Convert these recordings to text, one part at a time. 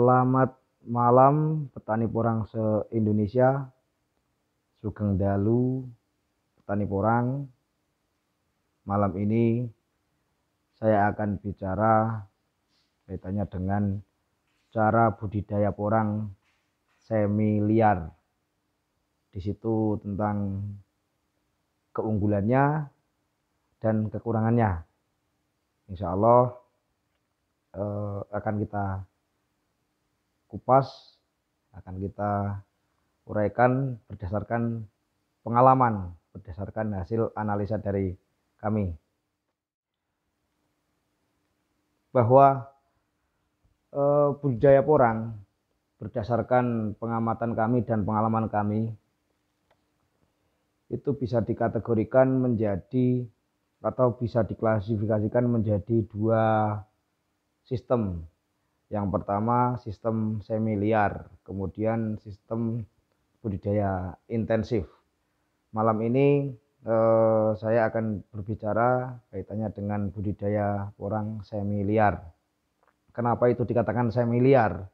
Selamat malam petani porang se-Indonesia. Sugeng dalu petani porang. Malam ini saya akan bicara kaitannya dengan cara budidaya porang semi liar. Di situ tentang keunggulannya dan kekurangannya. Insya Allah akan kita kupas, akan kita uraikan berdasarkan pengalaman, berdasarkan hasil analisa dari kami, bahwa budidaya porang berdasarkan pengamatan kami dan pengalaman kami itu bisa dikategorikan menjadi atau bisa diklasifikasikan menjadi dua sistem. Yang pertama sistem semi liar, kemudian sistem budidaya intensif. Malam ini saya akan berbicara kaitannya dengan budidaya porang semi liar. Kenapa itu dikatakan semi liar?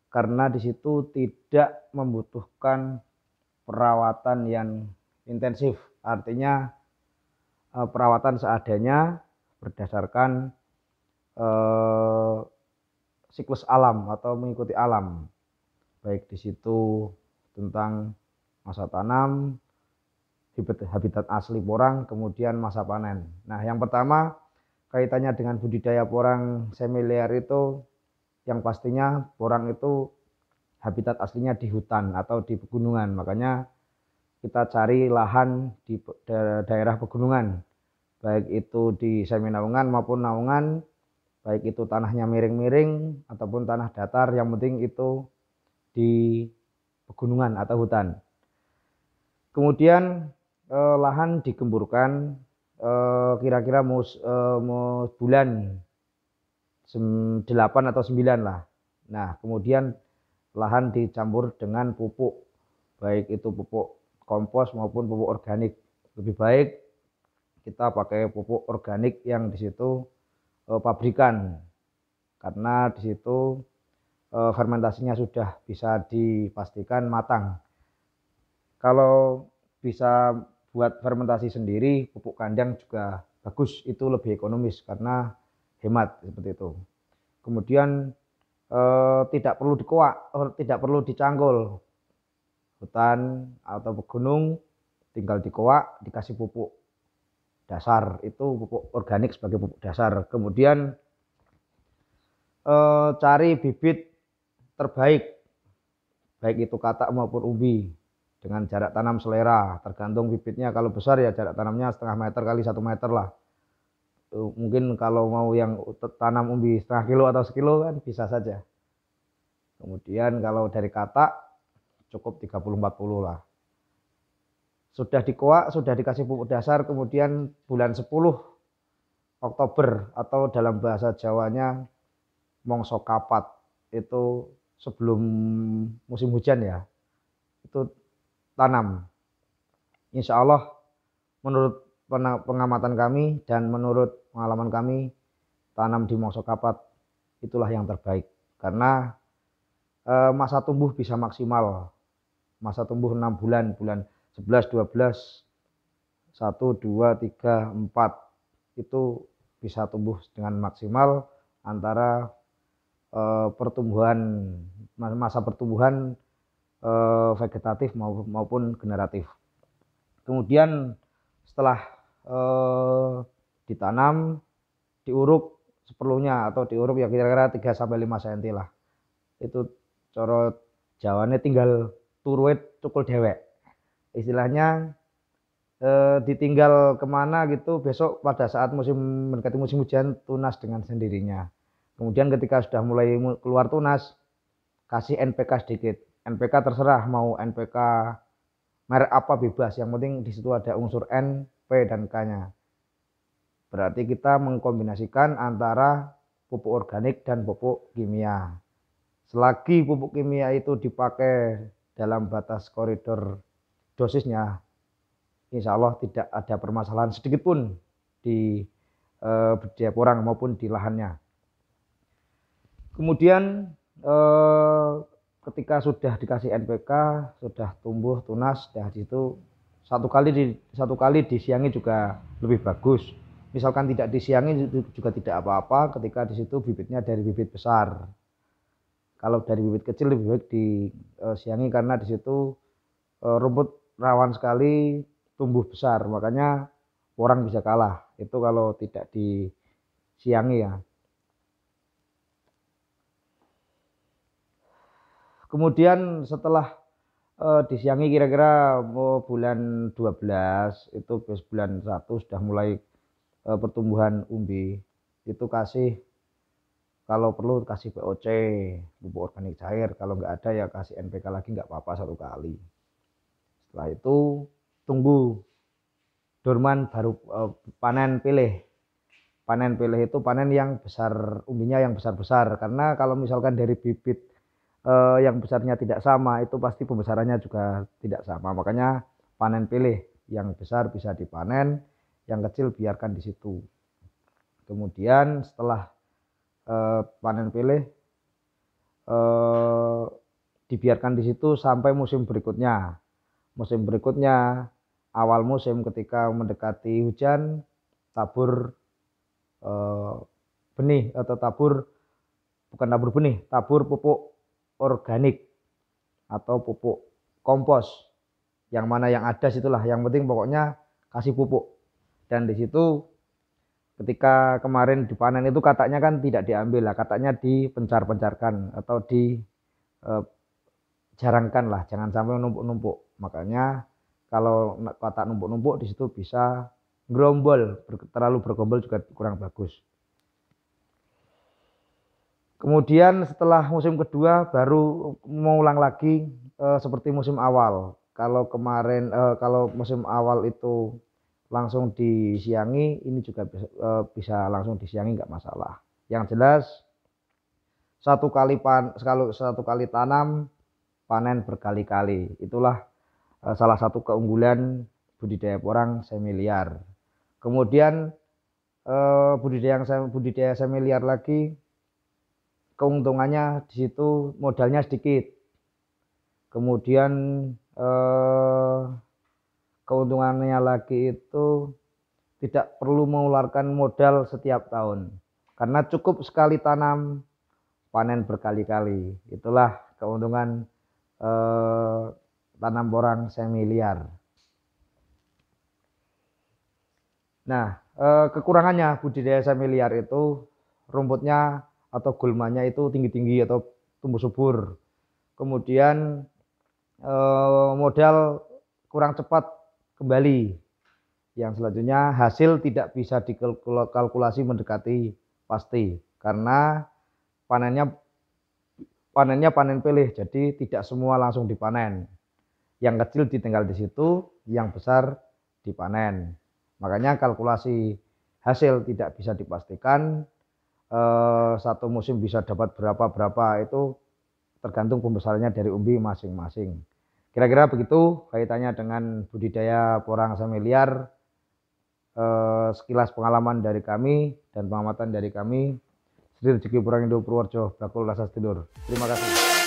Karena di situ tidak membutuhkan perawatan yang intensif, artinya perawatan seadanya berdasarkan siklus alam atau mengikuti alam, baik di situ tentang masa tanam, habitat asli porang, kemudian masa panen. Nah, yang pertama kaitannya dengan budidaya porang semi liar itu yang pastinya porang itu habitat aslinya di hutan atau di pegunungan. Makanya kita cari lahan di daerah pegunungan, baik itu di semi naungan maupun naungan, baik itu tanahnya miring-miring ataupun tanah datar, yang penting itu di pegunungan atau hutan. Kemudian lahan digemburkan kira-kira bulan 8 atau 9 lah. Nah, kemudian lahan dicampur dengan pupuk, baik itu pupuk kompos maupun pupuk organik. Lebih baik kita pakai pupuk organik yang di situ pabrikan, karena di situ fermentasinya sudah bisa dipastikan matang. Kalau bisa buat fermentasi sendiri, pupuk kandang juga bagus, itu lebih ekonomis karena hemat seperti itu. Kemudian tidak perlu dikoak, tidak perlu dicangkul. Hutan atau pegunung tinggal dikoak, dikasih pupuk dasar, itu pupuk organik sebagai pupuk dasar. Kemudian cari bibit terbaik, baik itu katak maupun umbi, dengan jarak tanam selera, tergantung bibitnya. Kalau besar ya jarak tanamnya setengah meter kali 1 meter lah. Mungkin kalau mau yang tanam umbi setengah kilo atau sekilo kan bisa saja. Kemudian kalau dari katak cukup 30-40 lah. Sudah dikoak, sudah dikasih pupuk dasar, kemudian bulan 10 Oktober atau dalam bahasa Jawanya mongso kapat, itu sebelum musim hujan ya, itu tanam. Insya Allah menurut pengamatan kami dan menurut pengalaman kami, tanam di mongso kapat itulah yang terbaik, karena masa tumbuh bisa maksimal. Masa tumbuh 6 bulan, bulan 11, 12, 1, 2, 3, 4 itu bisa tumbuh dengan maksimal antara pertumbuhan, masa pertumbuhan vegetatif maupun generatif. Kemudian setelah ditanam, diuruk seperlunya atau diuruk ya kira-kira 3-5 cm lah. Itu cara Jawane tinggal turuit cukul dewek. Istilahnya ditinggal kemana gitu, besok pada saat mendekati musim hujan tunas dengan sendirinya. Kemudian ketika sudah mulai keluar tunas, kasih NPK sedikit. NPK terserah mau NPK merek apa bebas, yang penting di situ ada unsur N, P dan K-nya. Berarti kita mengkombinasikan antara pupuk organik dan pupuk kimia. Selagi pupuk kimia itu dipakai dalam batas koridor dosisnya, insya Allah tidak ada permasalahan sedikit pun di budidaya porang maupun di lahannya. Kemudian eh, ketika sudah dikasih NPK, sudah tumbuh tunas, dah itu satu kali disiangi juga lebih bagus. Misalkan tidak disiangi juga tidak apa-apa ketika di situ bibitnya dari bibit besar. Kalau dari bibit kecil lebih baik disiangi karena di situ rumput rawan sekali tumbuh besar, makanya orang bisa kalah. Itu kalau tidak disiangi ya. Kemudian setelah disiangi kira-kira bulan 12 itu bulan 1 sudah mulai pertumbuhan umbi, itu kasih, kalau perlu kasih POC, pupuk organik cair, kalau nggak ada ya kasih NPK lagi nggak apa-apa satu kali. Setelah itu tunggu dorman baru panen pilih. Panen pilih itu panen yang besar, umbinya yang besar-besar, karena kalau misalkan dari bibit yang besarnya tidak sama itu pasti pembesarannya juga tidak sama. Makanya panen pilih, yang besar bisa dipanen, yang kecil biarkan di situ. Kemudian setelah panen pilih dibiarkan di situ sampai musim berikutnya. Musim berikutnya awal musim ketika mendekati hujan, tabur benih atau tabur benih, tabur pupuk organik atau pupuk kompos, yang mana yang ada situlah, yang penting pokoknya kasih pupuk. Dan di situ ketika kemarin dipanen itu katanya kan tidak diambil lah, katanya dipencar-pencarkan atau dijarangkan lah, jangan sampai numpuk-numpuk. Makanya kalau kata numpuk-numpuk di situ bisa gerombol, terlalu bergerombol juga kurang bagus. Kemudian setelah musim kedua baru mengulang lagi seperti musim awal. Kalau kemarin kalau musim awal itu langsung disiangi, ini juga bisa langsung disiangi nggak masalah. Yang jelas satu kali tanam panen berkali-kali. Itulah salah satu keunggulan budidaya porang semi liar. Kemudian budidaya semi liar lagi, keuntungannya di situ modalnya sedikit. Kemudian keuntungannya lagi itu tidak perlu mengeluarkan modal setiap tahun, karena cukup sekali tanam panen berkali-kali. Itulah keuntungan tanam porang semi liar. Nah, kekurangannya budidaya semi liar itu rumputnya atau gulmanya itu tinggi-tinggi atau tumbuh subur. Kemudian modal kurang cepat kembali. Yang selanjutnya hasil tidak bisa dikalkulasi mendekati pasti, karena panennya panen pilih, jadi tidak semua langsung dipanen. Yang kecil ditinggal di situ, yang besar dipanen. Makanya kalkulasi hasil tidak bisa dipastikan. Satu musim bisa dapat berapa itu tergantung pembesarannya dari umbi masing-masing. Kira-kira begitu kaitannya dengan budidaya porang semi liar. Sekilas pengalaman dari kami dan pengamatan dari kami. Sri Rezeki Porang Indo Purworejo, Bakul Rasa Sedulur. Terima kasih.